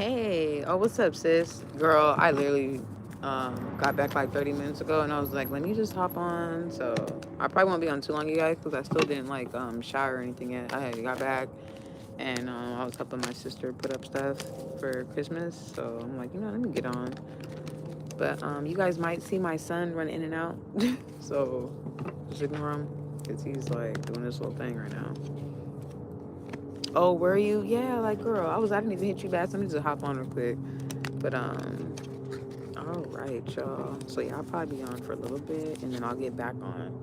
Hey, oh, what's up, sis? Girl, I literally got back like 30 minutes ago, and I was like, let me just hop on. So I probably won't be on too long, you guys, because I still didn't like shower or anything yet. I got back, and I was helping my sister put up stuff for Christmas. So I'm like, let me get on. But you guys might see my son run in and out, so just ignore him, because he's like doing this little thing right now. Oh, were you? Yeah, like girl, I didn't even hit you back. So let me just hop on real quick. But all right, y'all. So yeah, I'll probably be on for a little bit, and then I'll get back on.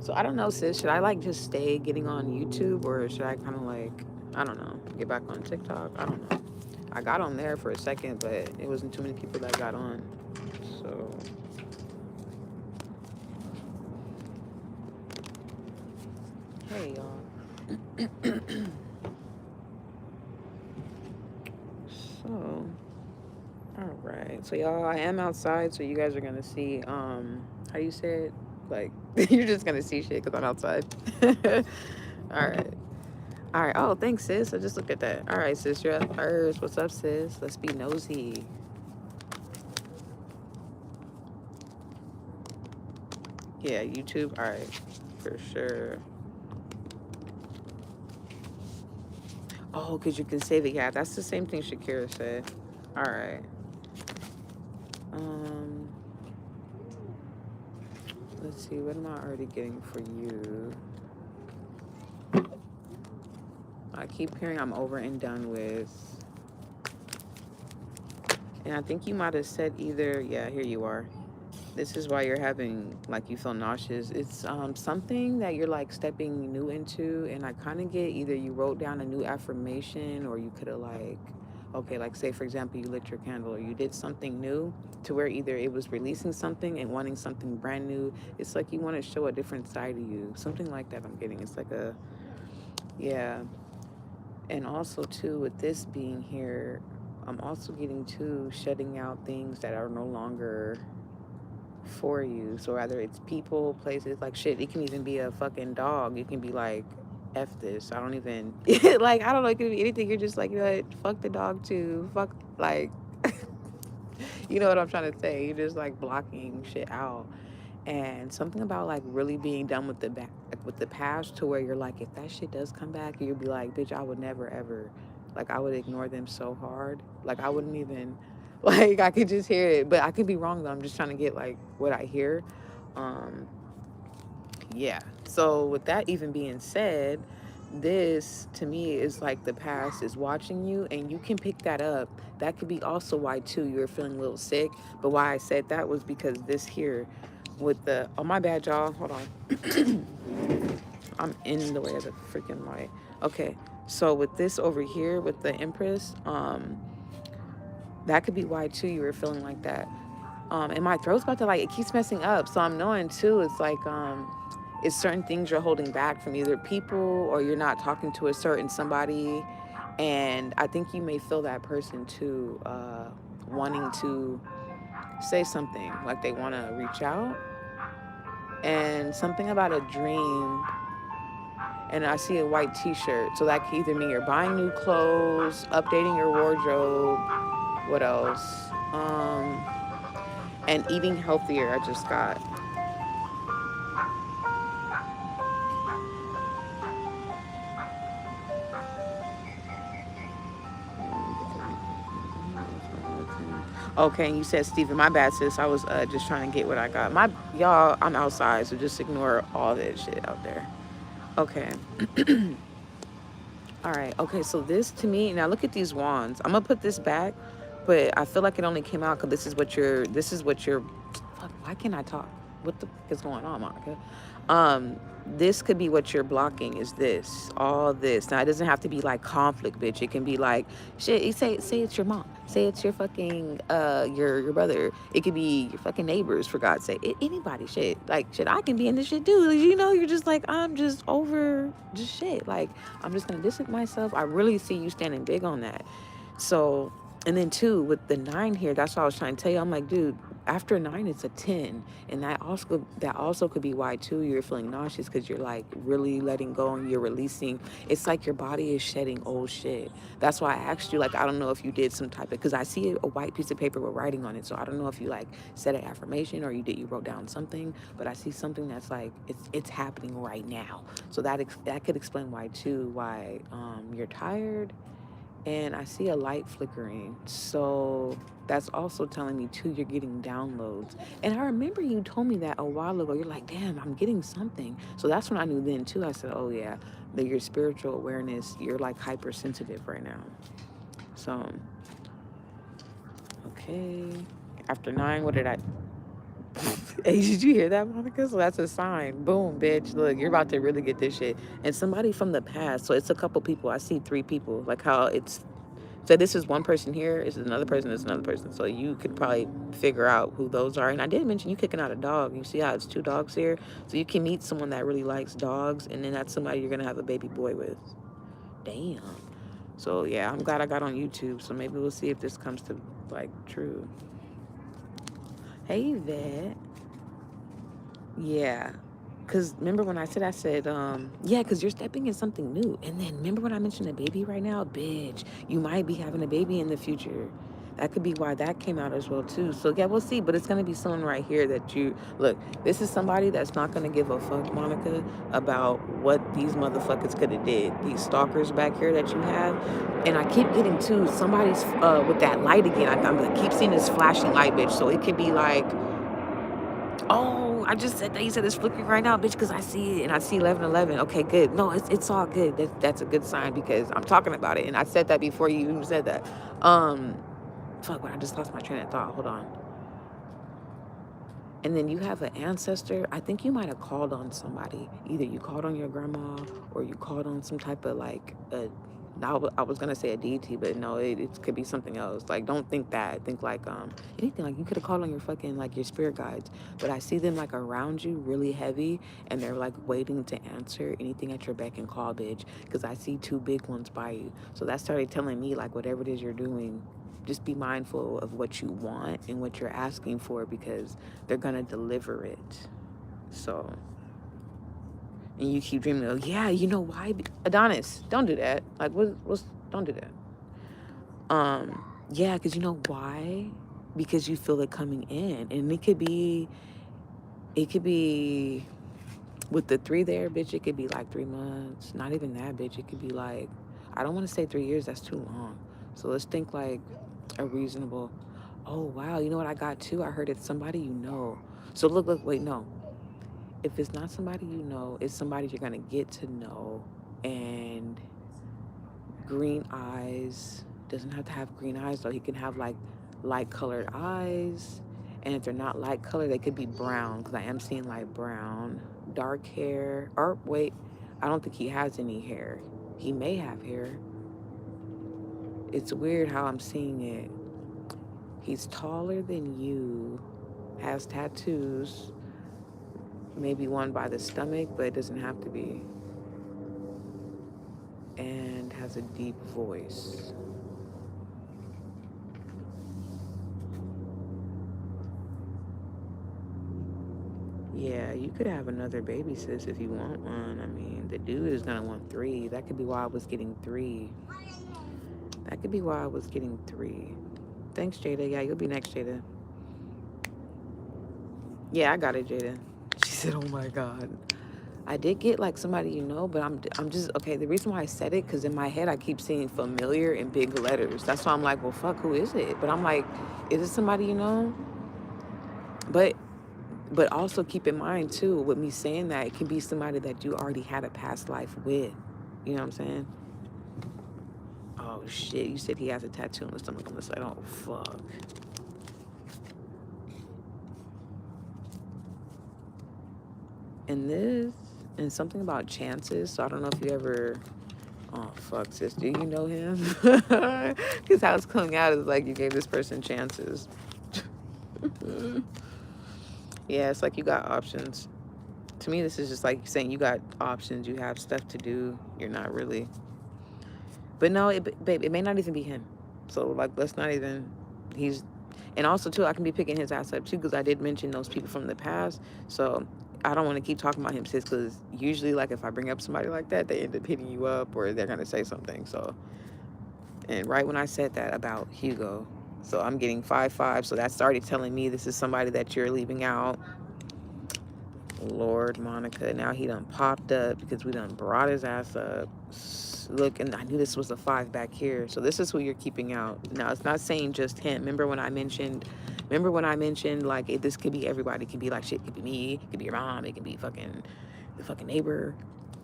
So I don't know, sis. Should I like just stay getting on YouTube, or should I kind of like, I don't know, get back on TikTok? I don't know. I got on there for a second, but it wasn't too many people that got on. So hey, y'all. So all right. So y'all, I am outside, so you guys are gonna see how do you say it? Like you're just gonna see shit because I'm outside. All right. All right. Oh, thanks, sis. I just looked at that. All right, sis, you're up first. What's up, sis? Let's be nosy. Yeah, YouTube. All right, for sure. Oh, because you can save it. Yeah, that's the same thing Shakira said. All right. Um, let's see. What am I already getting for you? I keep hearing I'm over and done with. And I think you might have said either, yeah, here you are. This is why you're having, like, you feel nauseous. It's something that you're, like, stepping new into. And I kind of get either you wrote down a new affirmation or you could have, like, okay, like, say, for example, you lit your candle or you did something new to where either it was releasing something and wanting something brand new. It's like you want to show a different side of you. Something like that I'm getting. It's like a, yeah. And also, too, with this being here, I'm also getting to shutting out things that are no longer for you. So either it's people, places, like shit, it can even be a fucking dog. You can be like, F this. I don't even, like, I don't know, it could be anything. You're just like, you know what, fuck the dog too. Fuck, like, you know what I'm trying to say? You're just like blocking shit out. And something about like really being done with the back, like with the past, to where you're like, if that shit does come back, you'll be like, bitch, I would never ever, like, I would ignore them so hard. Like, I wouldn't even, like, I could just hear it, but I could be wrong though. I'm just trying to get like what I hear. Um, yeah. So with that even being said, this to me is like the past is watching you, and you can pick that up. That could be also why too you're feeling a little sick. But why I said that was because this here with the, oh my bad, y'all, hold on. I'm in the way of the freaking light. Okay, so with this over here with the Empress, that could be why too you were feeling like that. And my throat's about to, like, it keeps messing up, so I'm knowing too it's like it's certain things you're holding back from either people, or you're not talking to a certain somebody. And I think you may feel that person too, wanting to say something, like they want to reach out. And something about a dream, and I see a white t-shirt, so that could either mean you're buying new clothes, updating your wardrobe. What else? And eating healthier, I just got. Okay, and you said Steven. My bad, sis. I was just trying to get what I got. Y'all, I'm outside, so just ignore all that shit out there. Okay. All right. Okay, so this to me, now look at these wands. I'm gonna put this back, but I feel like it only came out because this is what you're, fuck, why can't I talk? What the fuck is going on, Monica? This could be what you're blocking, is this, all this. Now it doesn't have to be like conflict, bitch. It can be like shit. You say it's your mom. Say it's your fucking your brother. It could be your fucking neighbors, for God's sake. Anybody, shit. Like shit, I can be in this shit too. You know, you're just like, I'm just over just shit. Like, I'm just gonna distance myself. I really see you standing big on that. So And then two, with the 9 here, that's what I was trying to tell you. I'm like, dude, after 9, it's a 10. And that also could be why too you're feeling nauseous, because you're like really letting go and you're releasing. It's like your body is shedding old shit. That's why I asked you, like, I don't know if you did some type of, because I see a white piece of paper with writing on it. So I don't know if you like said an affirmation or you wrote down something, but I see something that's like it's happening right now. So that could explain why too, why you're tired, and I see a light flickering. So that's also telling me too you're getting downloads. And I remember you told me that a while ago. You're like, damn, I'm getting something. So that's when I knew then too. I said, oh yeah, that your spiritual awareness, you're like hypersensitive right now. So okay. After 9, what did I Hey, did you hear that, Monica? So that's a sign. Boom, bitch. Look, you're about to really get this shit. And somebody from the past. So it's a couple people. I see 3 people. Like how it's, so this is one person here, this is another person, this is another person. So you could probably figure out who those are. And I did mention you kicking out a dog. You see how it's 2 dogs here? So you can meet someone that really likes dogs, and then that's somebody you're gonna have a baby boy with. Damn. So yeah, I'm glad I got on YouTube. So maybe we'll see if this comes to like true. Hey Vet. Yeah. Cause remember when I said, yeah, cause you're stepping in something new. And then remember when I mentioned a baby right now? Bitch, you might be having a baby in the future. That could be why that came out as well too. So yeah, we'll see. But it's gonna be someone right here that you look. This is somebody that's not gonna give a fuck, Monica, about what these motherfuckers could have did. These stalkers back here that you have, and I keep getting too. Somebody's with that light again. I keep seeing this flashing light, bitch. So it could be like, oh, I just said that. You said it's flickering right now, bitch, because I see it and I see 1111. Okay, good. No, it's all good. That's a good sign because I'm talking about it. And I said that before you even said that. Um, fuck, but I just lost my train of thought. Hold on. And then you have an ancestor. I think you might have called on somebody. Either you called on your grandma or you called on some type of like I was gonna say a deity, but no, it could be something else. Like, don't think that. Think like anything. Like you could have called on your fucking like your spirit guides. But I see them like around you, really heavy, and they're like waiting to answer anything at your beck and call, bitch. Because I see 2 big ones by you. So that started telling me like whatever it is you're doing, just be mindful of what you want and what you're asking for, because they're gonna deliver it. So, and you keep dreaming, oh yeah, you know why? Adonis, don't do that. Like, don't do that. Yeah, because you know why? Because you feel it coming in, and it could be with the 3 there, bitch. It could be like 3 months. Not even that, bitch. It could be like, I don't want to say 3 years. That's too long. So let's think like a reasonable. Oh wow, you know what I got too? I heard it's somebody you know. So look, wait, no. If it's not somebody you know, it's somebody you're gonna get to know. And green eyes, doesn't have to have green eyes though. He can have like light colored eyes. And if they're not light colored, they could be brown, because I am seeing like brown. Dark hair. Or wait, I don't think he has any hair. He may have hair. It's weird how I'm seeing it. He's taller than you, has tattoos, maybe one by the stomach, but it doesn't have to be, and has a deep voice. Yeah, you could have another baby, sis, if you want one. I mean, the dude is gonna want 3. That could be why I was getting 3. That could be why I was getting 3. Thanks, Jada. Yeah, you'll be next, Jada. Yeah, I got it, Jada. She said, oh my God. I did get like somebody you know, but I'm just okay. The reason why I said it, because in my head I keep seeing familiar in big letters. That's why I'm like, well, fuck, who is it? But I'm like, is it somebody you know? But also keep in mind too, with me saying that, it can be somebody that you already had a past life with. You know what I'm saying? Oh shit! You said he has a tattoo on his stomach on the side. Oh fuck. And this, and something about chances. So I don't know if you ever. Oh fuck, sis. Do you know him? Because how it's coming out is like you gave this person chances. Yeah, it's like you got options. To me, this is just like saying you got options. You have stuff to do. You're not really. But no, babe, it may not even be him. So like, let's not even. He's, and also too, I can be picking his ass up too because I did mention those people from the past. So I don't want to keep talking about him, sis, because usually like if I bring up somebody like that, they end up hitting you up or they're gonna say something. So, and right when I said that about Hugo, so I'm getting 5-5. So that's already telling me this is somebody that you're leaving out. Lord, Monica, now he done popped up because we done brought his ass up. Look, and I knew this was a 5 back here. So this is who you're keeping out. Now, it's not saying just him. Remember when I mentioned, like, this could be everybody. It could be, like, shit. It could be me. It could be your mom. It could be fucking the fucking neighbor.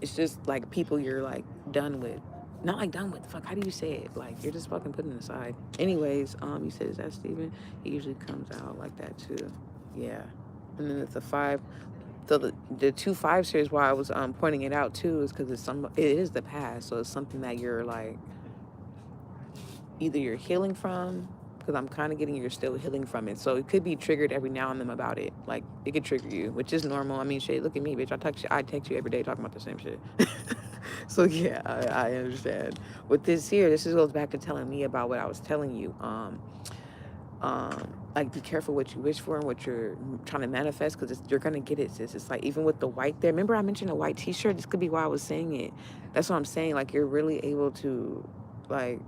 It's just, like, people you're, like, done with. Not, like, done with. Fuck, how do you say it? Like, you're just fucking putting it aside. Anyways, you said, is that Steven? He usually comes out like that, too. Yeah. And then it's a 5. So the 2 5s here is why I was pointing it out too, is because it is the past, so it's something that you're like either you're healing from, because I'm kind of getting you're still healing from it, so it could be triggered every now and then about it, like it could trigger you, which is normal. I mean, shit, look at me, bitch. I text you every day talking about the same shit. So yeah, I understand. With this here, this goes back to telling me about what I was telling you. Like be careful what you wish for and what you're trying to manifest, because you're gonna get it, sis. It's like even with the white there, remember I mentioned a white t-shirt? This could be why I was saying it. That's what I'm saying. Like you're really able to, like,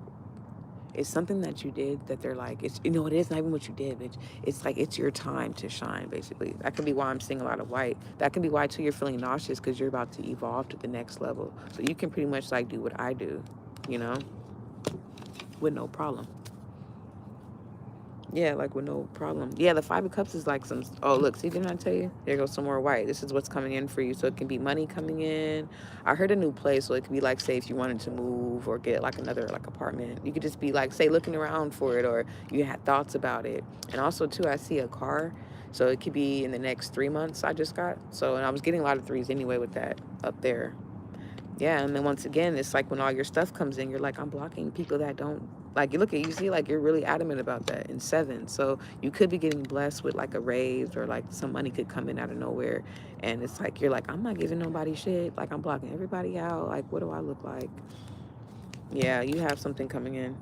it's something that you did that they're like, it's, you know, it is not even what you did, bitch. It's like it's your time to shine, basically. That could be why I'm seeing a lot of white. That can be why too you're feeling nauseous, because you're about to evolve to the next level, so you can pretty much like do what I do, you know, with no problem. Yeah, like with no problem. Yeah, the 5 of Cups is like some. Oh, look, see, didn't I tell you? There goes some more white. This is what's coming in for you. So it can be money coming in. I heard a new place, so it could be like, say, if you wanted to move or get like another like apartment, you could just be like, say, looking around for it, or you had thoughts about it. And also too, I see a car, so it could be in the next 3 months. I just got so, and I was getting a lot of threes anyway with that up there. Yeah, and then once again, it's like when all your stuff comes in, you're like, I'm blocking people that don't like you. Look at you, see, like you're really adamant about that in 7. So you could be getting blessed with like a raise, or like some money could come in out of nowhere, and it's like you're like, I'm not giving nobody shit. Like I'm blocking everybody out. Like what do I look like? Yeah, you have something coming in.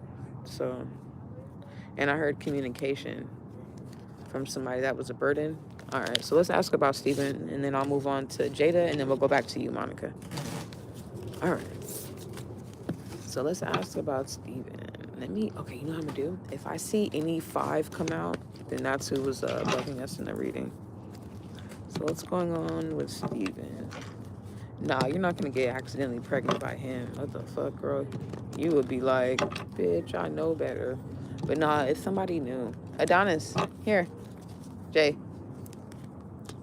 So, and I heard communication from somebody that was a burden. All right, so let's ask about Stephen, and then I'll move on to Jada, and then we'll go back to you, Monica. All right. So let's ask about Steven. Okay, you know what I'm gonna do? If I see any 5 come out, then that's who was bugging us in the reading. So what's going on with Steven? Nah, you're not gonna get accidentally pregnant by him. What the fuck, girl? You would be like, bitch, I know better. But nah, it's somebody new. Adonis, here. Jay.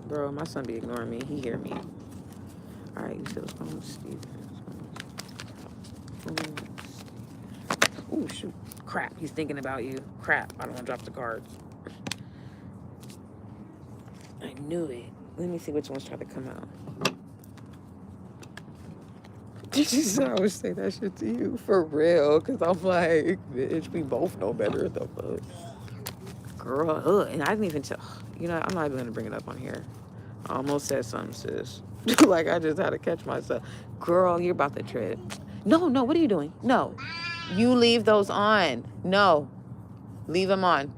Bro, my son be ignoring me. He hear me. All right, you said what's going on with Steven? Oh, shoot. Crap, he's thinking about you. Crap, I don't want to drop the cards. I knew it. Let me see which ones try to come out. Did you say I would say that shit to you? For real? Because I'm like, bitch, we both know better. The fuck? Girl, and I didn't even tell. You know, I'm not even going to bring it up on here. I almost said something, sis. Like, I just had to catch myself. Girl, you're about to trip. No, what are you doing? No. You leave those on. No. Leave them on.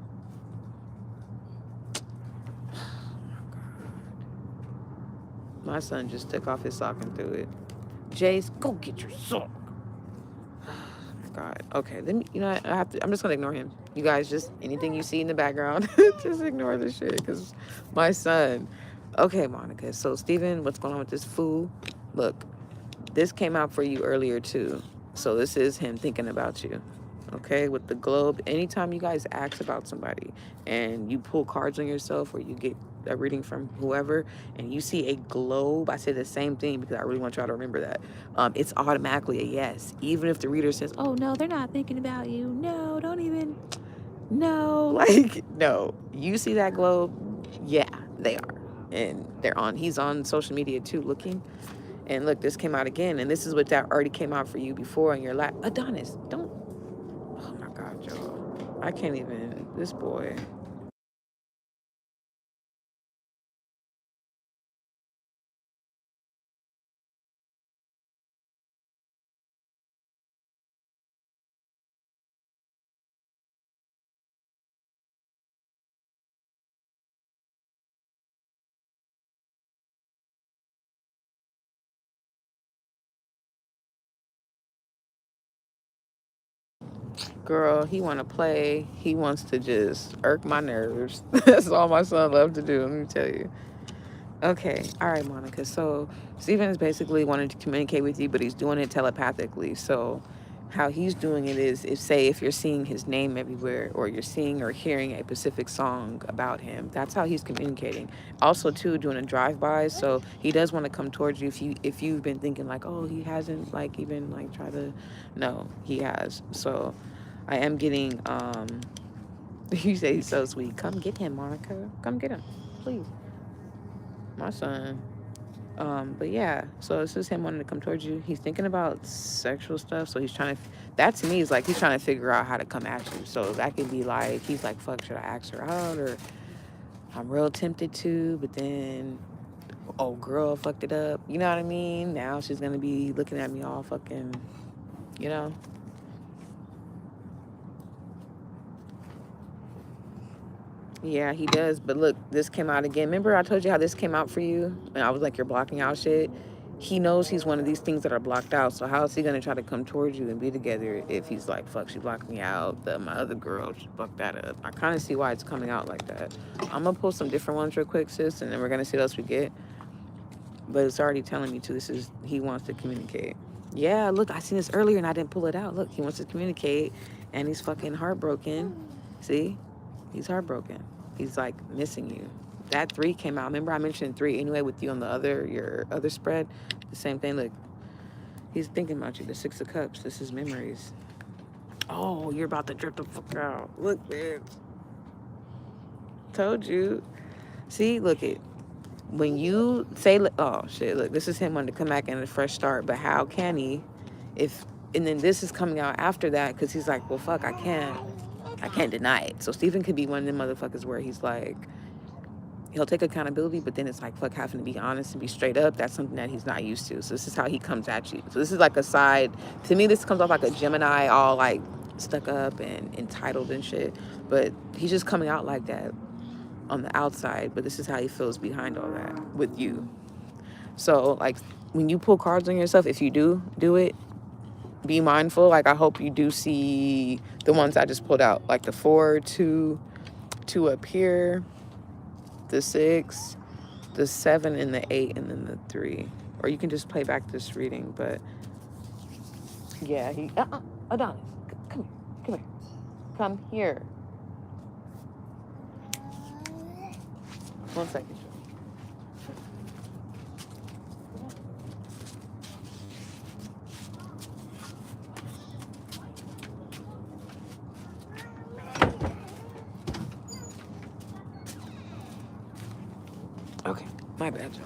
My son just took off his sock and threw it. Jace, go get your sock. Oh my God. Okay, then you know what? I'm just gonna ignore him. You guys, just anything you see in the background, just ignore the shit, because my son. Okay, Monica. So Steven, what's going on with this fool? Look, this came out for you earlier too. So this is him thinking about you. Okay, with the globe. Anytime you guys ask about somebody and you pull cards on yourself, or you get a reading from whoever and you see a globe, I say the same thing because I really want y'all to remember that. It's automatically a yes. Even if the reader says, oh no, they're not thinking about you. No, don't even. No, like, no. You see that globe? Yeah, they are. And he's on social media too, looking. And look, this came out again. And this is what that already came out for you before in your lap. Adonis, don't. Oh my God, y'all. I can't even. This boy. Girl, he want to play. He wants to just irk my nerves. That's all my son love to do, let me tell you. Okay, all right, Monica. So Steven is basically wanting to communicate with you, but he's doing it telepathically. So how he's doing it is, if say if you're seeing his name everywhere, or you're seeing or hearing a specific song about him, that's how he's communicating. Also, too, doing a drive-by. So he does want to come towards you. If you've been thinking like, oh, he hasn't like even like try to, no, he has. So I am getting. You say he's so sweet. Come get him, Monica. Come get him, please, my son. But yeah, so this is him wanting to come towards you. He's thinking about sexual stuff, so he's trying to. That to me is like he's trying to figure out how to come at you. So that could be like he's like, "Fuck, should I ask her out?" Or I'm real tempted to, but then, oh girl, fucked it up. You know what I mean? Now she's gonna be looking at me all fucking, you know. Yeah, he does. But look, this came out again. Remember I told you how this came out for you? And I was like, you're blocking out shit. He knows he's one of these things that are blocked out. So how is he going to try to come towards you and be together if he's like, fuck, she blocked me out. My other girl, she fucked that up. I kind of see why it's coming out like that. I'm going to pull some different ones real quick, sis, and then we're going to see what else we get. But it's already telling me, too, he wants to communicate. Yeah, look, I seen this earlier and I didn't pull it out. Look, he wants to communicate and he's fucking heartbroken. See? He's heartbroken. He's like missing you. That 3 came out. Remember I mentioned 3 anyway with you on your other spread? The same thing. Look, he's thinking about you. The 6 of Cups. This is memories. Oh, you're about to drip the fuck out. Look, bitch. Told you. See, look it. When you say, oh shit, look, this is him wanting to come back and a fresh start. But how can he if, and then this is coming out after that because he's like, well, fuck, I can't deny it. So Steven could be one of them motherfuckers where he's like, he'll take accountability, but then it's like, fuck, having to be honest and be straight up. That's something that he's not used to. So this is how he comes at you. So this is like a side, to me, this comes off like a Gemini, all like stuck up and entitled and shit. But he's just coming out like that on the outside. But this is how he feels behind all that with you. So like when you pull cards on yourself, if you do it, be mindful. Like I hope you do see the ones I just pulled out, like the 4, 2 up here, the 6, the 7, and the 8, and then the 3. Or you can just play back this reading. But yeah, Adonis, come here. 1 second. Okay, my bad, y'all.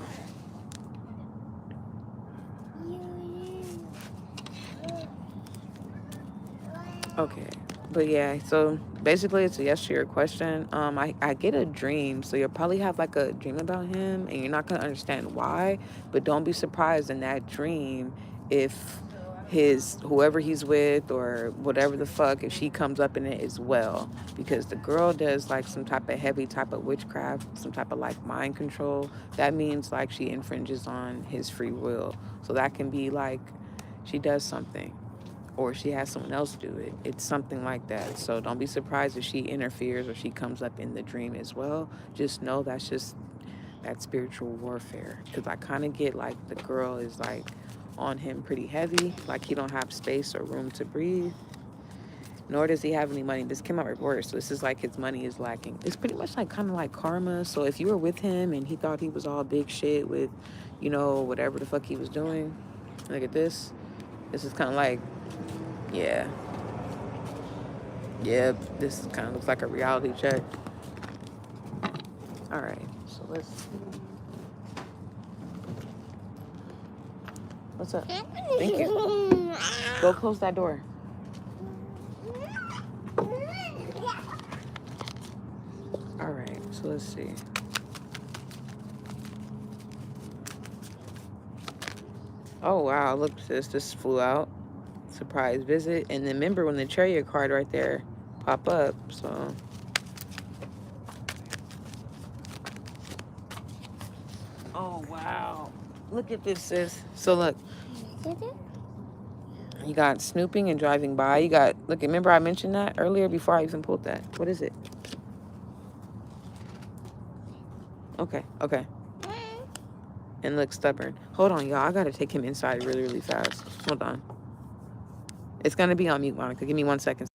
Okay, but yeah, so basically it's a yes to your question. I get a dream, so you'll probably have like a dream about him, and you're not gonna understand why, but don't be surprised in that dream if whoever he's with or whatever the fuck, if she comes up in it as well, because the girl does like some type of heavy type of witchcraft, some type of like mind control. That means like she infringes on his free will, so that can be like she does something or she has someone else do it. It's something like that. So don't be surprised if she interferes or she comes up in the dream as well. Just know that's just that spiritual warfare. Because I kind of get like the girl is like on him pretty heavy, like he don't have space or room to breathe. Nor does he have any money. This came out reversed. So this is like his money is lacking. It's pretty much like kind of like karma. So if you were with him and he thought he was all big shit with, you know, whatever the fuck he was doing, look at this. This is kind of like, yeah, this kind of looks like a reality check. All right, so let's see. What's up? Thank you. Go close that door. All right, so let's see. Oh, wow, look, sis, this flew out. Surprise visit. And then remember when the Chariot card right there pop up, so. Oh, wow. Look at this, sis. So look. You got snooping and driving by. You got Look, remember I mentioned that earlier before I even pulled that. What is it? Okay, okay. And look, stubborn. Hold on, y'all. I gotta take him inside really, really fast. Hold on. It's gonna be on mute, Monica. Give me 1 second.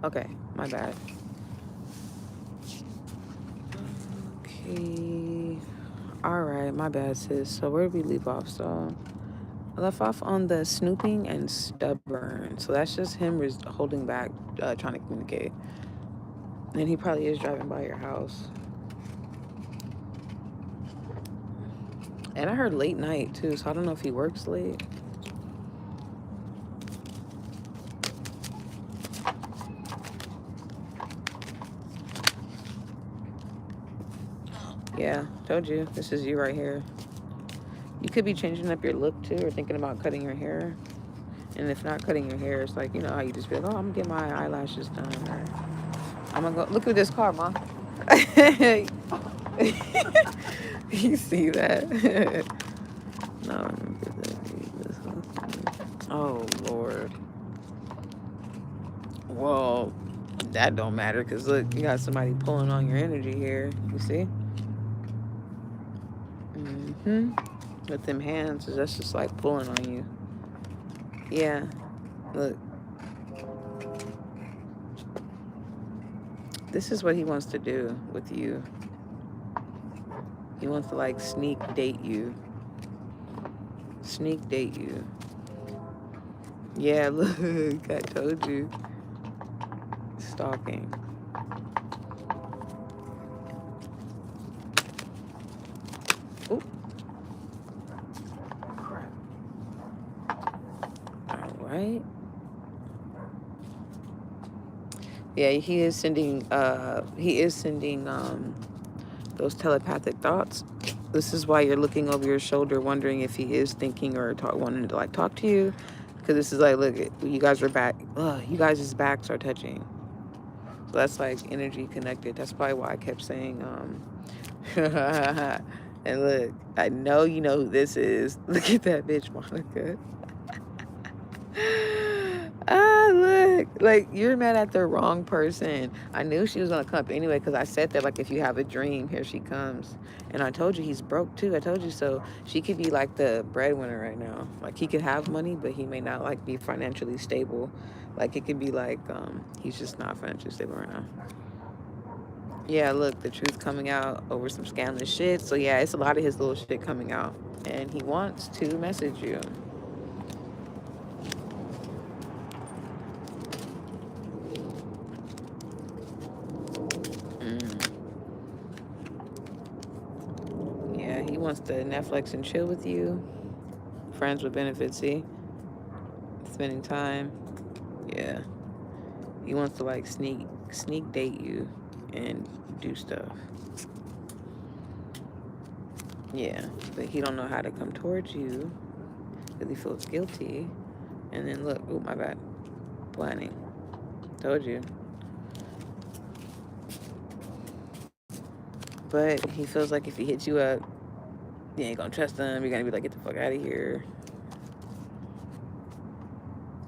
Okay, my bad. Okay. All right, my bad, sis. So where did we leave off? So I left off on the snooping and stubborn. So that's just him holding back, trying to communicate. And he probably is driving by your house. And I heard late night too, so I don't know if he works late. Yeah, told you. This is you right here. You could be changing up your look too, or thinking about cutting your hair. And if not cutting your hair, it's like, you know how you just be like, oh, I'm gonna get my eyelashes done. Or I'm gonna go, look at this car, Mom. You see that? No, oh, Lord. Well, that don't matter because look, you got somebody pulling on your energy here. You see? Mm-hmm. With them hands, that's just like pulling on you. Yeah. Look, this is what he wants to do with you. He wants to like sneak date you. Sneak date you. Yeah, look, I told you. Stalking. Oop. Crap. All right. Yeah, he is sending those telepathic thoughts. This is why you're looking over your shoulder, wondering if he is thinking or wanting to like talk to you. Because this is like, look, you guys are back. You guys' backs are touching. So that's like energy connected. That's probably why I kept saying, and look, I know you know who this is. Look at that bitch, Monica. Look, like you're mad at the wrong person. I knew she was gonna come up anyway because I said that, like, if you have a dream, here she comes. And I told you he's broke too. I told you so. She could be like the breadwinner right now. Like he could have money, but he may not like be financially stable. Like it could be like he's just not financially stable right now. Yeah, look, the truth coming out over some scandalous shit. So yeah, it's a lot of his little shit coming out, and he wants to message you. Yeah, he wants to Netflix and chill with you. Friends with benefits, see? Spending time. Yeah. He wants to like sneak date you and do stuff. Yeah. But he don't know how to come towards you because he feels guilty. And then look, oh my bad. Planning. Told you. But he feels like if he hits you up, you ain't gonna trust him. You're gonna be like, get the fuck out of here.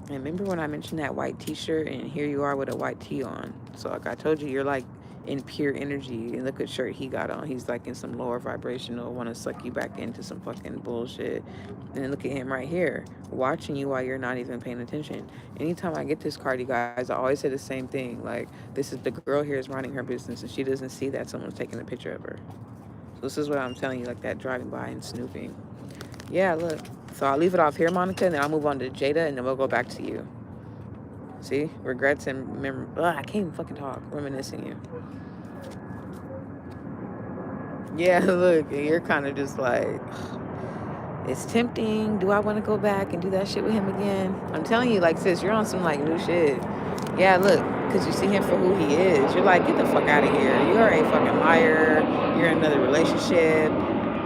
And remember when I mentioned that white t-shirt and here you are with a white tee on. So like I told you, you're like in pure energy. And look at shirt he got on. He's like in some lower vibrational, want to suck you back into some fucking bullshit. And then look at him right here, watching you while you're not even paying attention. Anytime I get this card, you guys, I always say the same thing. Like, this is the girl here is running her business and she doesn't see that someone's taking a picture of her. So this is what I'm telling you, like that driving by and snooping. Yeah, look. So I'll leave it off here, Monica, and then I'll move on to Jada, and then we'll go back to you. See? Regrets and I can't even fucking talk. Reminiscing you. Yeah, look, you're kind of just like, it's tempting. Do I want to go back and do that shit with him again? I'm telling you, like, sis, you're on some, like, new shit. Yeah, look, because you see him for who he is. You're like, get the fuck out of here. You are a fucking liar. You're in another relationship.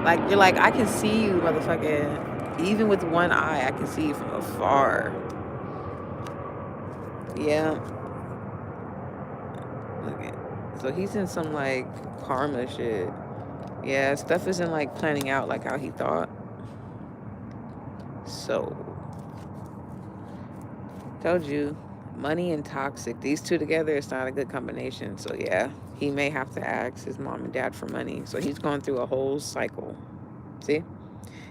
Like, you're like, I can see you, motherfucker. Even with one eye, I can see you from afar. Yeah. Look at. So he's in some, like, karma shit. Yeah, stuff isn't, like, planning out like how he thought. So, told you, money and toxic. These two together, it's not a good combination. So, yeah, he may have to ask his mom and dad for money. So he's going through a whole cycle. See?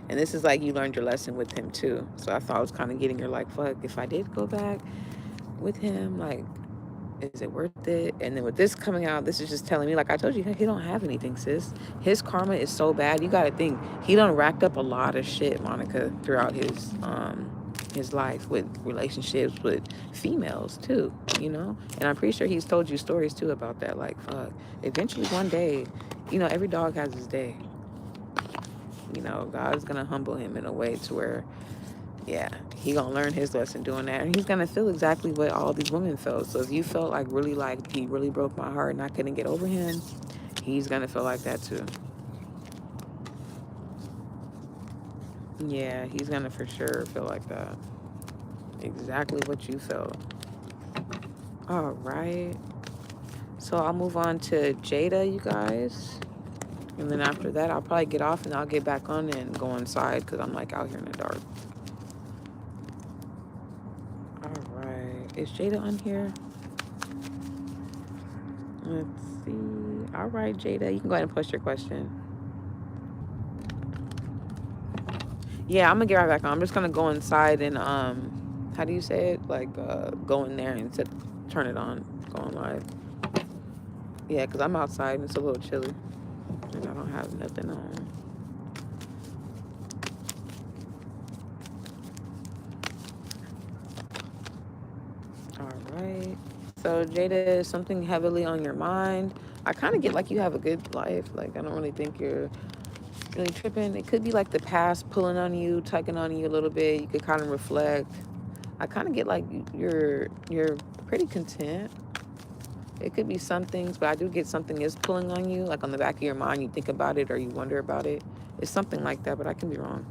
And this is like you learned your lesson with him too. So I thought I was kind of getting your like, fuck, if I did go back with him, like, Is it worth it? And then with this coming out, this is just telling me, like I told you, he don't have anything, sis. His karma is so bad. You got to think he done racked up a lot of shit, Monica, throughout his life with relationships with females too, you know. And I'm pretty sure he's told you stories too about that. Like, fuck. Eventually, one day, you know, every dog has his day. You know, God's gonna humble him in a way to where, yeah, he gonna learn his lesson doing that, and he's gonna feel exactly what all these women felt. So if you felt like he really broke my heart and I couldn't get over him, he's gonna feel like that too. Yeah, he's gonna for sure feel like that. Exactly what you felt. All right. So I'll move on to Jada, you guys. And then after that, I'll probably get off and I'll get back on and go inside because I'm like out here in the dark. All right. Is Jada on here? Let's see. All right, Jada, you can go ahead and post your question. Yeah, I'm gonna get right back on. I'm just gonna go inside and how do you say it? Like go in there and turn it on, go on live. Yeah, because I'm outside and it's a little chilly and I don't have nothing on. All right. So Jada, is something heavily on your mind? I kind of get like you have a good life. Like I don't really think you're really tripping. It could be like the past pulling on you, tugging on you a little bit. You could kind of reflect. I kind of get like you're pretty content. It could be some things, but I do get something is pulling on you, like on the back of your mind. You think about it or you wonder about it. It's something like that, but I can be wrong.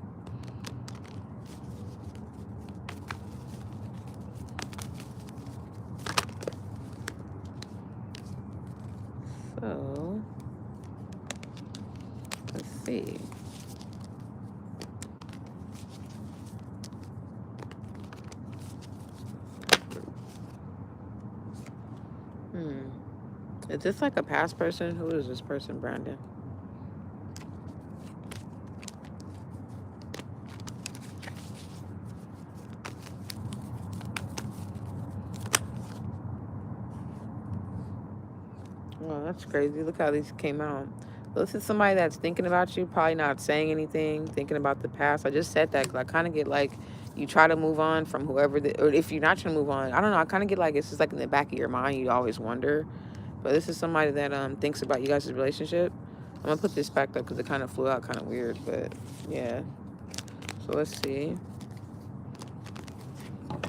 So let's see. Is this like a past person? Who is this person, Brandon? Oh, that's crazy. Look how these came out. This is somebody that's thinking about you, probably not saying anything, thinking about the past. I just said that because I kind of get like you try to move on from whoever, or if you're not trying to move on, I don't know. I kind of get like it's just like in the back of your mind, you always wonder. But this is somebody that thinks about you guys' relationship. I'm gonna put this back up because it kind of flew out kind of weird, but yeah. So let's see.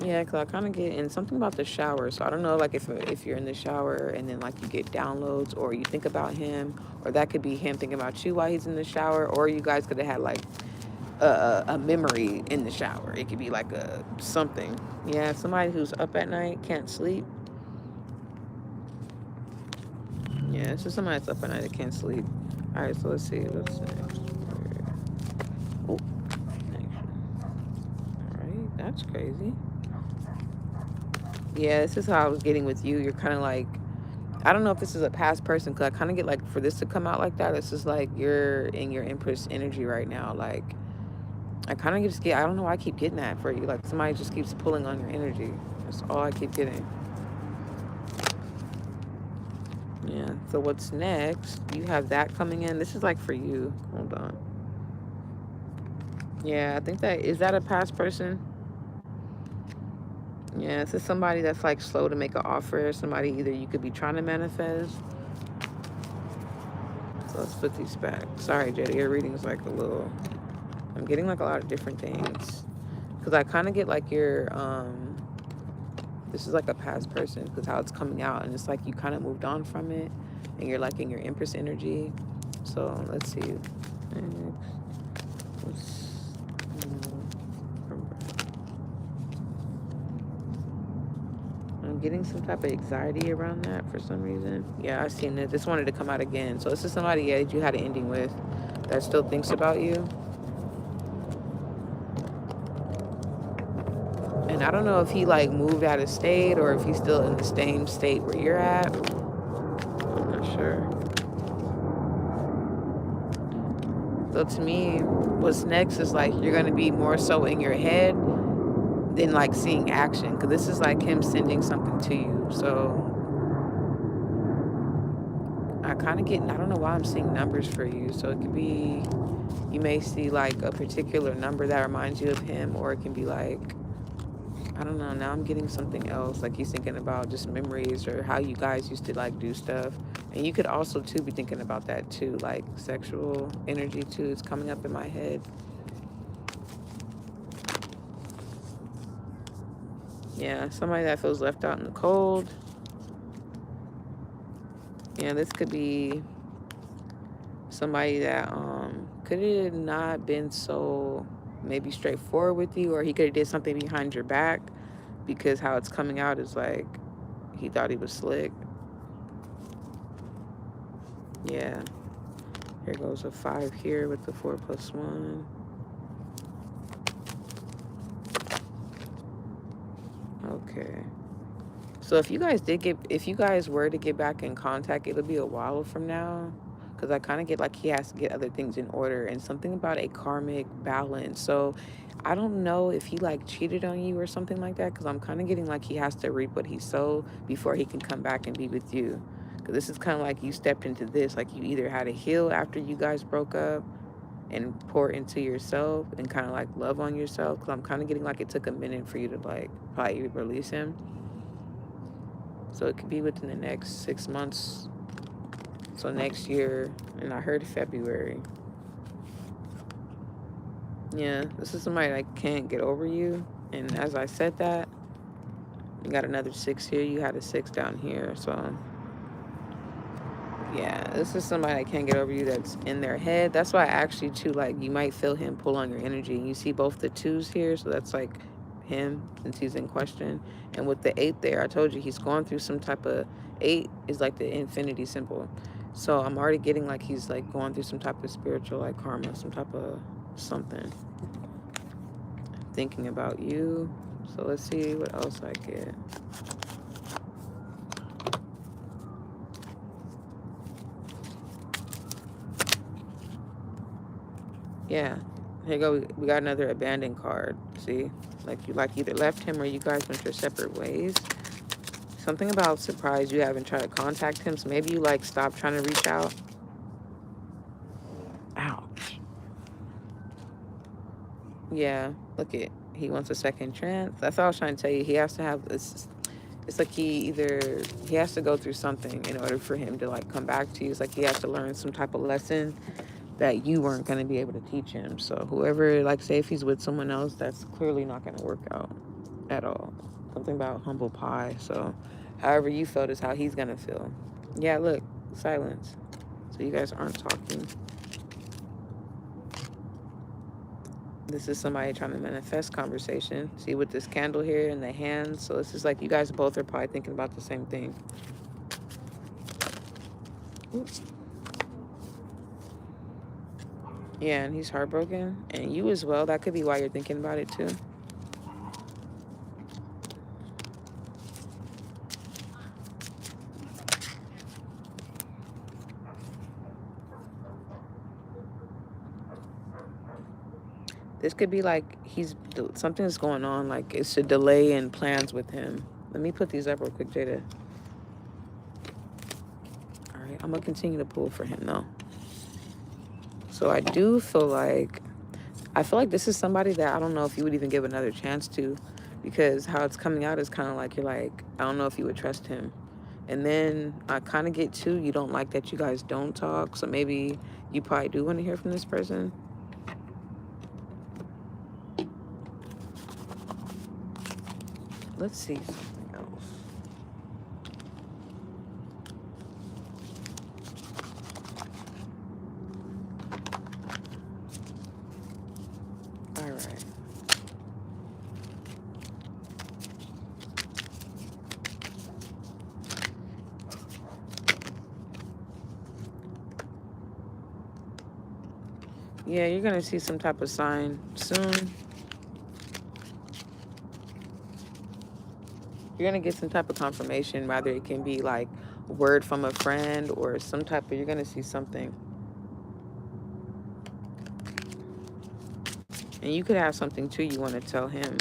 Yeah, because I kind of get in something about the shower. So I don't know, like if you're in the shower and then like you get downloads or you think about him, or that could be him thinking about you while he's in the shower, or you guys could have had like a memory in the shower. It could be like a something. Yeah, somebody who's up at night can't sleep. Yeah, it's just somebody that's up at night that can't sleep. All right, so let's see. What's next? Oh, all right, that's crazy. Yeah, this is how I was getting with you. You're kind of like, I don't know if this is a past person, because I kind of get like for this to come out like that, it's just like you're in your Empress energy right now. Like, I kind of just get, I don't know why I keep getting that for you. Like, somebody just keeps pulling on your energy. That's all I keep getting. Yeah, so what's next? You have that coming in. This is like for you. Hold on. Yeah, I think that, is that a past person? Yeah, this is somebody that's like slow to make an offer. Somebody either you could be trying to manifest. So let's put these back. Sorry, Jada, your reading is like a little, I'm getting like a lot of different things. Because I kind of get like your, this is like a past person because how it's coming out. And it's like you kind of moved on from it. And you're like in your Empress energy. So let's see. I'm getting some type of anxiety around that for some reason. Yeah, I've seen it. This wanted to come out again. So this is somebody, yeah, that you had an ending with that still thinks about you. And I don't know if he like moved out of state or if he's still in the same state where you're at. I'm not sure. So to me, what's next is like you're going to be more so in your head than like seeing action, because this is like him sending something to you. So I kind of get, I don't know why I'm seeing numbers for you. So it could be, you may see like a particular number that reminds you of him, or it can be like, I don't know. Now I'm getting something else. Like he's thinking about just memories or how you guys used to like do stuff. And you could also too be thinking about that too, like sexual energy too. It's coming up in my head. Yeah, somebody that feels left out in the cold. Yeah, this could be somebody that could have not been so maybe straightforward with you, or he could have did something behind your back, because how it's coming out is like he thought he was slick. Yeah. Here goes a 5 here with the 4 plus 1. Okay. So if you guys were to get back in contact, it'll be a while from now. Because I kind of get like he has to get other things in order and something about a karmic balance. So I don't know if he like cheated on you or something like that. Because I'm kind of getting like he has to reap what he sowed before he can come back and be with you. Because this is kind of like you stepped into this. Like you either had to heal after you guys broke up and pour into yourself and kind of like love on yourself. Because I'm kind of getting like it took a minute for you to like probably release him. So it could be within the next 6 months. So next year, and I heard February. Yeah, this is somebody that can't get over you. And as I said that, you got another 6 here. You had a 6 down here. So yeah, this is somebody that can't get over you, that's in their head. That's why actually too, like you might feel him pull on your energy. And you see both the 2s here, so that's like him since he's in question. And with the 8 there, I told you he's going through some type of 8 is like the infinity symbol. So I'm already getting like he's like going through some type of spiritual like karma, some type of something. Thinking about you. So let's see what else I get. Yeah, here you go. We got another abandoned card. See, like you like either left him or you guys went your separate ways. Something about surprise, you haven't tried to contact him, so maybe you like stopped trying to reach out. Ouch. Yeah, look it. He wants a second chance. That's all I was trying to tell you. He has to have this. It's like he has to go through something in order for him to like come back to you. It's like he has to learn some type of lesson that you weren't going to be able to teach him. So whoever, like say if he's with someone else, that's clearly not going to work out at all. Something about humble pie. So however you felt is how he's going to feel. Yeah, look, silence. So you guys aren't talking. This is somebody trying to manifest conversation. See with this candle here in the hand. So this is like you guys both are probably thinking about the same thing. Oops. Yeah, and he's heartbroken. And you as well. That could be why you're thinking about it too. This could be like something's going on. Like it's a delay in plans with him. Let me put these up real quick, Jada. All right, I'm going to continue to pull for him though. So I do feel like this is somebody that I don't know if you would even give another chance to, because how it's coming out is kind of like you're like, I don't know if you would trust him. And then I kind of get too, you don't like that you guys don't talk. So maybe you probably do want to hear from this person. Let's see something else. All right. Yeah, you're going to see some type of sign soon. You're going to get some type of confirmation, whether it can be like word from a friend or some type of, you're going to see something. And you could have something too you want to tell him.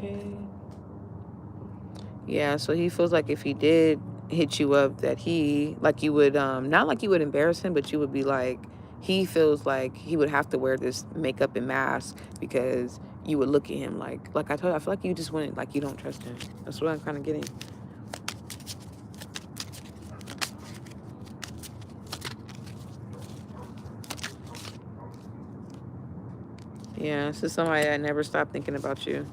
Okay. Yeah, so he feels like if he did hit you up, that he, like, you would, not like you would embarrass him, but you would be like, he feels like he would have to wear this makeup and mask because you would look at him like I told you, I feel like you just wouldn't, like, you don't trust him. That's what I'm kind of getting. Yeah, this is somebody that never stopped thinking about you.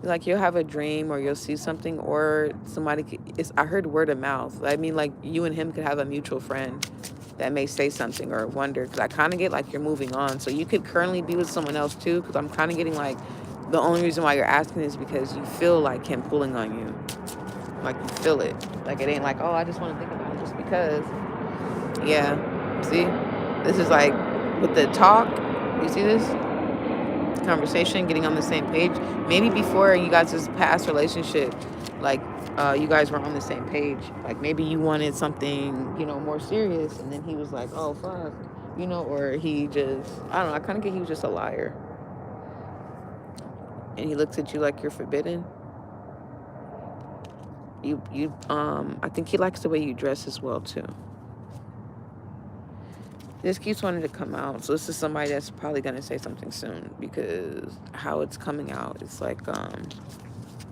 Like, you'll have a dream or you'll see something, or somebody it's, I heard word of mouth. I mean, like, you and him could have a mutual friend that may say something or wonder, because I kind of get like you're moving on, so you could currently be with someone else too, because I'm kind of getting like the only reason why you're asking is because you feel like him pulling on you, like you feel it, like it ain't like, oh, I just want to think about it just because. Yeah, see, this is like with the talk, you see this conversation, getting on the same page. Maybe before you guys' past relationship, like, you guys were on the same page. Like, maybe you wanted something, more serious, and then he was like, oh fuck, or he just, I don't know, I kind of get he was just a liar, and he looks at you like you're forbidden. I think he likes the way you dress as well too. This keeps wanting to come out, so this is somebody that's probably gonna say something soon, because how it's coming out, it's like,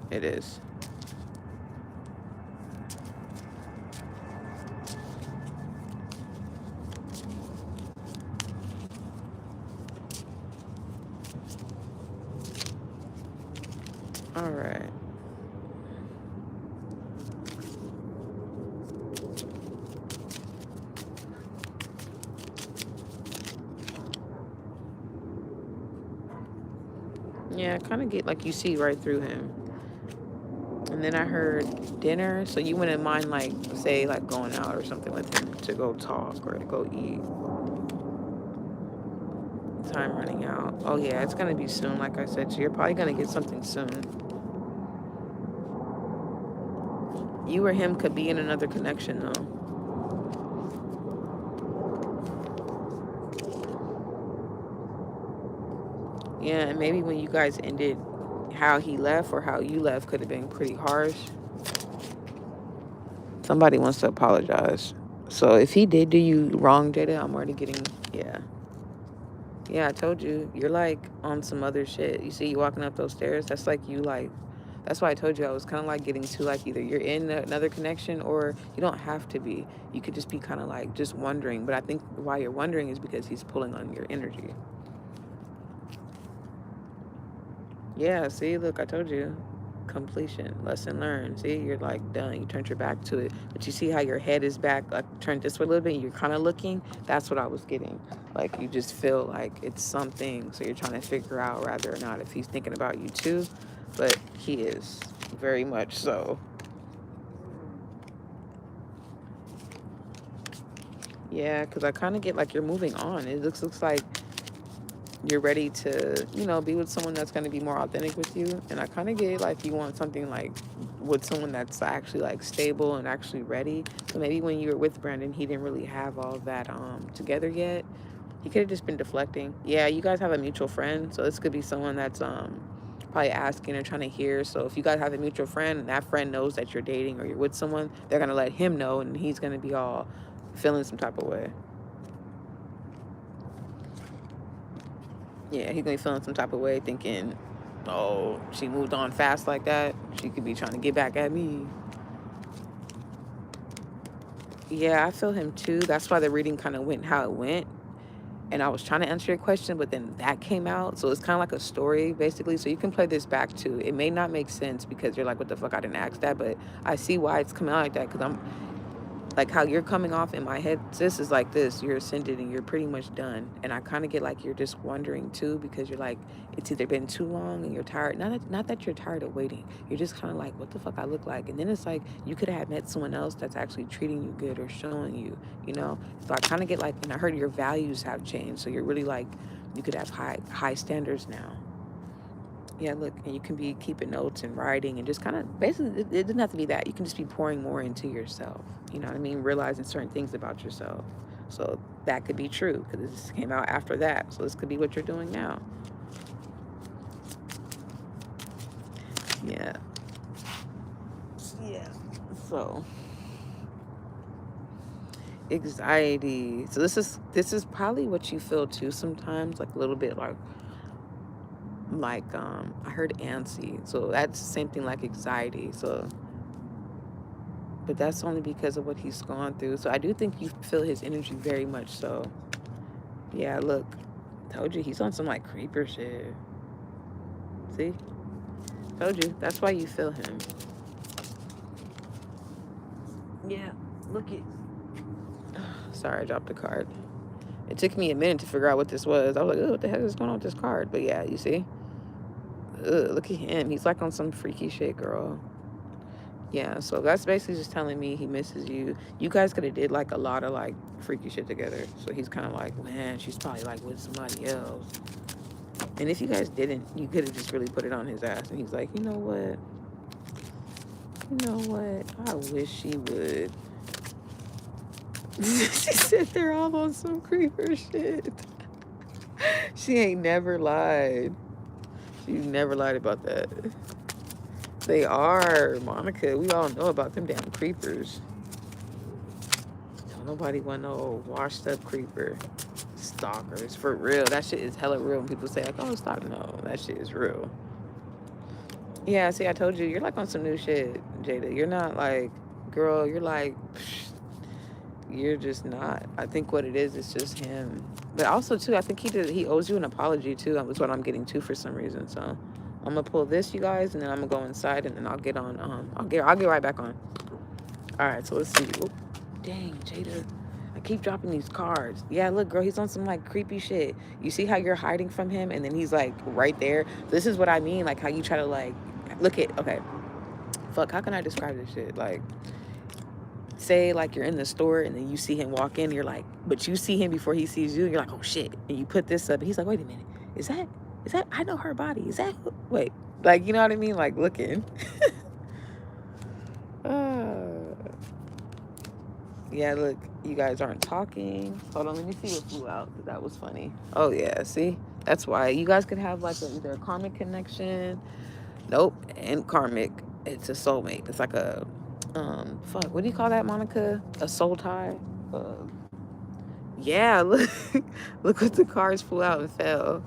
it is. All right. Yeah, I kind of get like you see right through him. And then I heard dinner, so you wouldn't mind, like, say, like, going out or something with him to go talk or to go eat. Time running out. Oh yeah, it's gonna be soon, like I said. So you're probably gonna get something soon. You or him could be in another connection though. Yeah, and maybe when you guys ended, how he left or how you left could have been pretty harsh. Somebody wants to apologize. So if he did do you wrong, Jada, I'm already getting, yeah. Yeah, I told you, you're like on some other shit. You see you walking up those stairs, that's like you, like, that's why I told you I was kind of like getting to, like, either you're in another connection or you don't have to be. You could just be kind of like just wondering. But I think why you're wondering is because he's pulling on your energy. Yeah, see, look, I told you. Completion, lesson learned. See, you're like done. You turned your back to it. But you see how your head is back, like turned this way a little bit, and you're kind of looking. That's what I was getting. Like, you just feel like it's something. So you're trying to figure out whether or not if he's thinking about you too. But he is, very much so. Yeah, because I kind of get like you're moving on. It looks like you're ready to, be with someone that's going to be more authentic with you. And I kind of get like you want something like with someone that's actually like stable and actually ready. So maybe when you were with Brandon, he didn't really have all that together yet. He could have just been deflecting. Yeah, you guys have a mutual friend, so this could be someone that's probably asking or trying to hear. So if you guys have a mutual friend and that friend knows that you're dating or you're with someone, they're gonna let him know, and he's gonna be all feeling some type of way. Yeah, he's gonna be feeling some type of way, thinking, oh, she moved on fast like that. She could be trying to get back at me. Yeah, I feel him too. That's why the reading kind of went how it went. And I was trying to answer your question, but then that came out. So it's kind of like a story, basically. So you can play this back too. It may not make sense because you're like, what the fuck? I didn't ask that. But I see why it's coming out like that, because I'm like, how you're coming off in my head, sis, is like this. You're ascended and you're pretty much done. And I kind of get like you're just wondering too, because you're like, it's either been too long and you're tired. Not that you're tired of waiting. You're just kind of like, what the fuck I look like? And then it's like you could have met someone else that's actually treating you good or showing you, So I kind of get like, and I heard your values have changed. So you're really like, you could have high standards now. Yeah, look, and you can be keeping notes and writing and just kind of basically, it doesn't have to be that. You can just be pouring more into yourself. You know what I mean? Realizing certain things about yourself. So that could be true because this came out after that. So this could be what you're doing now. Yeah. Yeah. So anxiety. So this is probably what you feel too sometimes, like a little bit I heard antsy. So that's the same thing like anxiety. So but that's only because of what he's gone through. So I do think you feel his energy very much so. Yeah, look. Told you he's on some like creeper shit. See? Told you. That's why you feel him. Yeah. Look it. Sorry, I dropped the card. It took me a minute to figure out what this was. I was like, oh, what the heck is going on with this card? But yeah, you see? Look at him. He's like on some freaky shit, girl. Yeah, so that's basically just telling me he misses you. You guys could have did like a lot of like freaky shit together. So he's kind of like, man, she's probably like with somebody else. And if you guys didn't, you could have just really put it on his ass. And he's like, you know what? You know what? I wish she would. She said they're all on some creeper shit. She ain't never lied. She never lied about that. They are, Monica. We all know about them damn creepers. Don't nobody want no washed up creeper. Stalkers. For real. That shit is hella real. When people say, like, oh, stalk. No, that shit is real. Yeah, see, I told you, you're like on some new shit, Jada. You're not like, girl, you're like, psh, you're just not. I think what it is just him. But also, too, I think he owes you an apology, too. That's what I'm getting to for some reason. So I'm gonna pull this, you guys, and then I'm gonna go inside, and then I'll get on. I'll get right back on. All right, so let's see. Oh, dang, Jada, I keep dropping these cards. Yeah, look, girl, he's on some like creepy shit. You see how you're hiding from him, and then he's like right there. This is what I mean, like how you try to like look at. Okay, fuck, how can I describe this shit? Like, say like you're in the store and then you see him walk in, you're like, but you see him before he sees you, and you're like, oh shit, and you put this up, and he's like, wait a minute, is that I know her body, is that wait, like, you know what I mean, like looking. Yeah, look, you guys aren't talking. Hold on, let me see what flew out. That was funny. Oh yeah, see, that's why you guys could have like either a karmic connection. Nope, and karmic, it's a soulmate. It's like a fuck, what do you call that, Monica? A soul tie. uh, yeah, look. Look what the cards flew out and fell.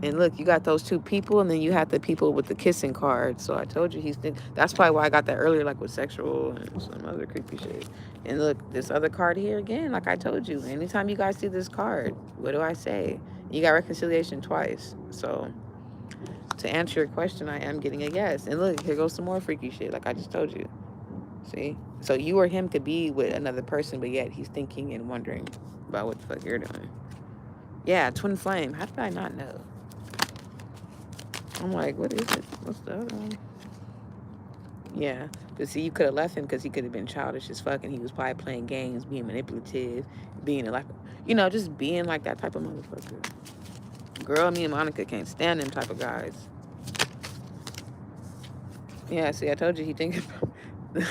And look, you got those two people, and then you had the people with the kissing card. So I told you that's probably why I got that earlier, like with sexual and some other creepy shit. And look, this other card here again, like I told you, anytime you guys see this card, what do I say? You got reconciliation twice. So to answer your question, I am getting a yes. And look, here goes some more freaky shit, like I just told you. See? So you or him could be with another person, but yet he's thinking and wondering about what the fuck you're doing. Yeah, twin flame. How did I not know? I'm like, what is it? What's the other one? Yeah. But see, you could have left him because he could have been childish as fuck, and he was probably playing games, being manipulative, being like, just being like that type of motherfucker. Girl, me and Monica can't stand them type of guys. Yeah, see, I told you he thinking.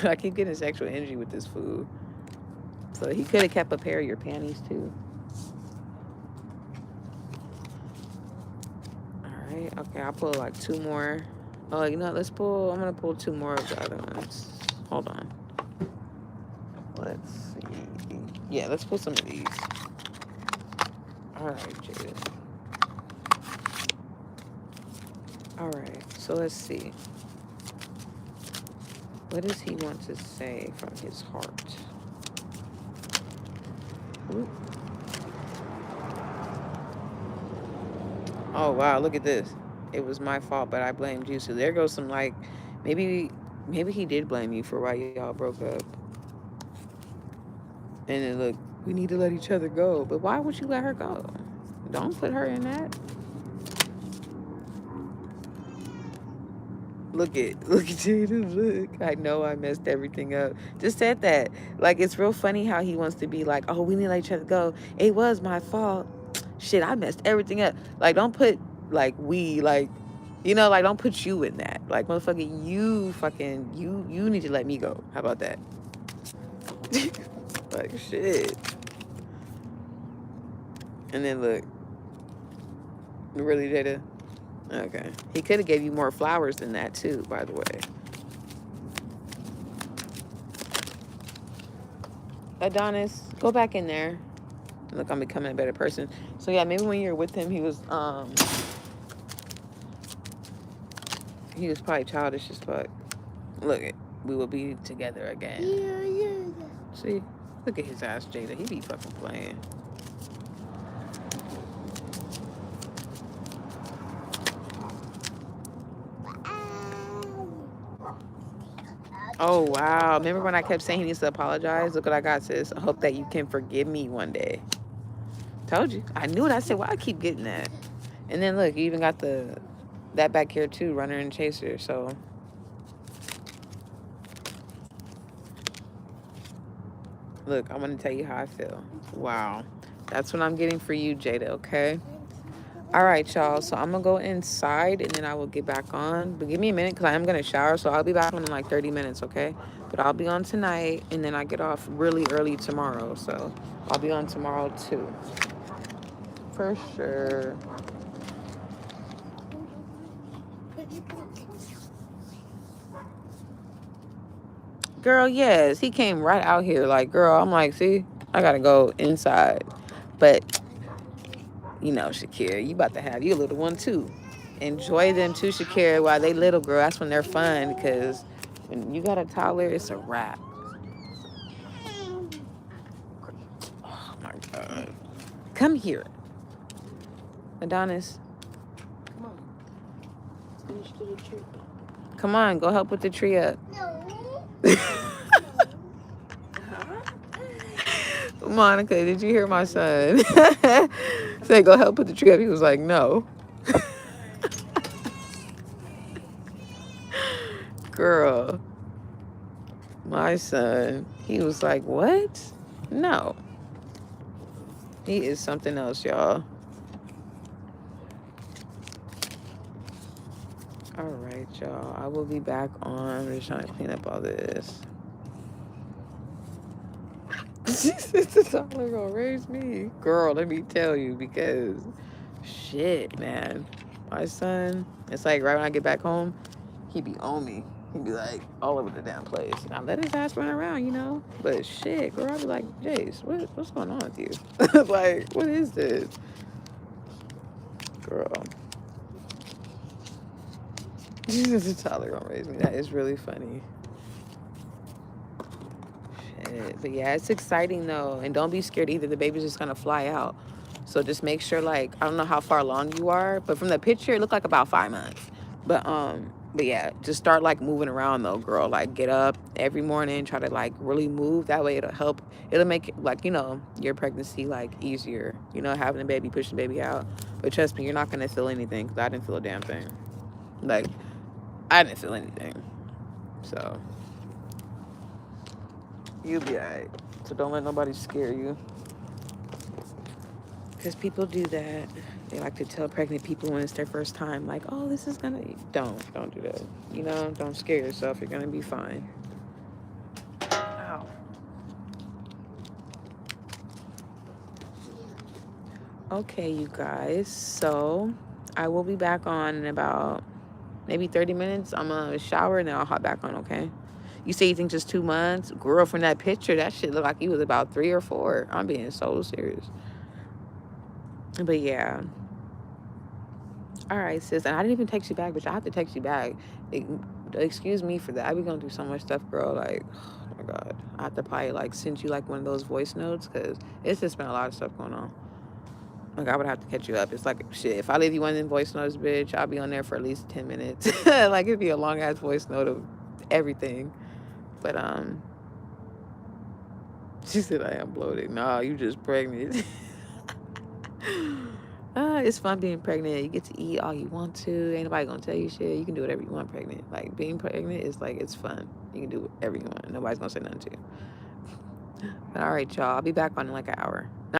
I keep getting sexual energy with this food. So he could have kept a pair of your panties too. Alright, okay, I'll pull like two more. Oh, you know what? I'm gonna pull two more of the other ones. Hold on. Let's see. Yeah, let's pull some of these. Alright, Jada. Alright, so let's see. What does he want to say from his heart? Ooh. Oh, wow, look at this. It was my fault, but I blamed you. So there goes some like, maybe he did blame you for why y'all broke up. And then look, we need to let each other go. But why would you let her go? Don't put her in that. Look at Jada, look. I know I messed everything up. Just said that. Like, it's real funny how he wants to be like, oh, we need to let each other go. It was my fault. Shit, I messed everything up. Like, don't put, like, like, like, don't put you in that. Like, motherfucker, you need to let me go. How about that? Like, shit. And then look. Really, Jada? Okay. He could have gave you more flowers than that too, by the way. Adonis, go back in there. Look, I'm becoming a better person. So yeah, maybe when you're with him, he was probably childish as fuck. Look, we will be together again. See, look at his ass, Jada. He be fucking playing. Oh wow! Remember when I kept saying he needs to apologize? Look what I got, sis. I hope that you can forgive me one day. Told you. I knew it. I said, why I keep getting that? And then look, you even got that back here too, runner and chaser. So look, I want to tell you how I feel. Wow. That's what I'm getting for you, Jada, okay? All right, y'all. So I'm going to go inside and then I will get back on. But give me a minute because I am going to shower. So I'll be back on in like 30 minutes, okay? But I'll be on tonight and then I get off really early tomorrow. So I'll be on tomorrow too. For sure. Girl, yes. He came right out here. Like, girl, I'm like, see, I got to go inside. But, you know, Shakira, you about to have your little one too. Enjoy them too, Shakira, while they little, girl. That's when they're fun because when you got a toddler, it's a wrap. Oh, my God. Come here. Adonis. Come on. Finish to the tree. Come on, go help with the tree up. No. Monica, did you hear my son? Say, go help put the tree up. He was like, no. Girl, my son, he was like, what? No. He is something else, y'all. All right, y'all. I will be back on. I'm just trying to clean up all this. It's a toddler gonna raise me. Girl, let me tell you, because shit, man. My son, it's like right when I get back home, he be on me. He be like all over the damn place. And I let his ass run around, you know? But shit, girl, I be like, Jace, what's going on with you? Like, what is this? Girl. Jesus, a toddler gonna raise me. That is really funny. Shit. But yeah, it's exciting though. And don't be scared either. The baby's just gonna fly out. So just make sure, like, I don't know how far along you are, but from the picture it looked like about 5 months. But yeah, just start like moving around though, girl. Like get up every morning, try to like really move. That way it'll help. It'll make it like, you know, your pregnancy like easier. You know, having a baby, pushing the baby out. But trust me, you're not gonna feel anything because I didn't feel a damn thing. Like I didn't feel anything. So you'll be alright. So don't let nobody scare you. Because people do that. They like to tell pregnant people when it's their first time, like, oh, this is gonna... Don't do that. You know, don't scare yourself. You're gonna be fine. Ow. Okay, you guys. So, I will be back on in about maybe 30 minutes. I'm gonna shower and then I'll hop back on, okay? You say you think just 2 months? Girl, from that picture, that shit looked like he was about 3 or 4. I'm being so serious. But yeah. All right, sis. And I didn't even text you back, but I have to text you back. Excuse me for that. I be going through so much stuff, girl. Like, oh my God. I have to probably like send you like one of those voice notes because it's just been a lot of stuff going on. Like, I would have to catch you up. It's like, shit, if I leave you one of them voice notes, bitch, I'll be on there for at least 10 minutes. Like, it'd be a long ass voice note of everything. But, she said, I am bloated. Nah, you just pregnant. It's fun being pregnant. You get to eat all you want to. Ain't nobody gonna tell you shit. You can do whatever you want pregnant. Like, being pregnant is like, it's fun. You can do whatever you want. Nobody's gonna say nothing to you. But all right, y'all. I'll be back on in like an hour.